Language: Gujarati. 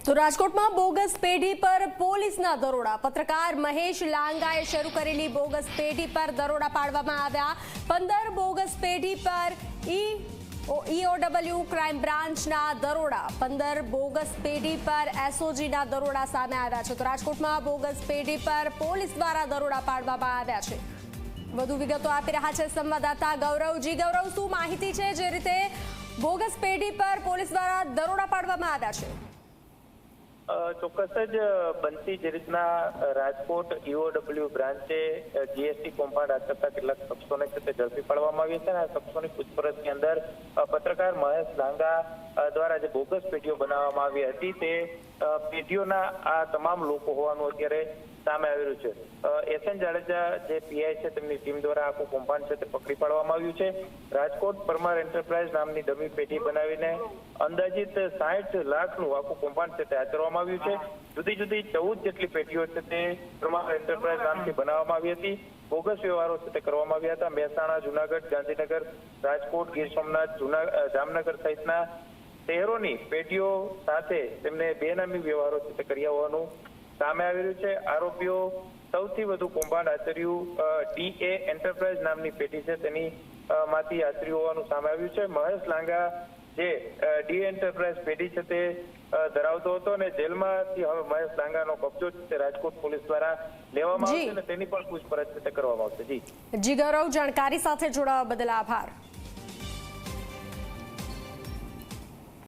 તો રાજકોટમાં બોગસ પેઢી પર પોલીસના દરોડા। પત્રકાર મહેશ લાંગાએ શરૂ કરેલી બોગસ પેઢી પર દરોડા પાડવામાં આવ્યા। 15 બોગસ પેઢી પર EOW ક્રાઇમ બ્રાન્ચના દરોડા। 15 બોગસ પેઢી પર SOGના દરોડા સામે આવ્યા છે। તો રાજકોટમાં બોગસ પેઢી પર પોલીસ દ્વારા દરોડા પાડવામાં આવ્યા છે। વધુ વિગતો આપી રહ્યા છે સંવાદદાતા ગૌરવજી। ગૌરવ, શું માહિતી છે જે રીતે બોગસ પેઢી પર પોલીસ દ્વારા દરોડા પાડવામાં આવ્યા છે? ચોક્કસ જ બનતી જે રીતના રાજકોટ EOW બ્રાન્ચે GST કૌભાંડ આચરતા કેટલાક શખ્સોને ઝડપી પાડવામાં આવ્યા છે અને આ શખ્સોની પૂછપરછની અંદર પત્રકાર મહેશ લાંગા દ્વારા જે બોગસ પેઢીઓ બનાવવામાં આવી હતી તે પેઢીઓના આ તમામ લોકો હોવાનું અત્યારે સામે આવી રહ્યું છે। SN જાડેજા જે PI છે તેમની ટીમ દ્વારા આખું કૌભાંડ છે તે પકડી પાડવામાં આવ્યું છે। રાજકોટ પરમાર એન્ટરપ્રાઇઝ નામની ડમી પેઢી બનાવીને અંદાજિત 60 લાખનું આખું કૌભાંડ છે તે આચરવામાં આવ્યું છે। જુદી જુદી 14 જેટલી પેઢીઓ છે તે પરમાર એન્ટરપ્રાઇઝ નામથી બનાવવામાં આવી હતી। બોગસ વ્યવહારો છે તે કરવામાં આવ્યા હતા। મહેસાણા, જુનાગઢ, ગાંધીનગર, રાજકોટ, ગીર સોમનાથ, જામનગર સહિતના શહેરોની પેઢીઓ સાથે તેમને બેનામી વ્યવહારો છે તે કર્યા હોવાનું સામે આવી રહ્યું છે। આરોપીઓ સૌથી વધુ કૌભાંડ આચર્યું DA એન્ટરપ્રાઇઝ નામની પેઢી છે તેની માંથી આચર્યું હોવાનું સામે આવ્યું છે। મહેશ લાંગા જે DA એન્ટરપ્રાઇઝ પેઢી છે તે ધરાવતો હતો અને જેલમાંથી હવે મહેશ લાંગાનો કબજો છે રાજકોટ પોલીસ દ્વારા લેવામાં આવશે અને તેની પણ પૂછપરછ કરવામાં આવશે। જી ગૌરવ, જાણકારી સાથે જોડાવા બદલ આભાર।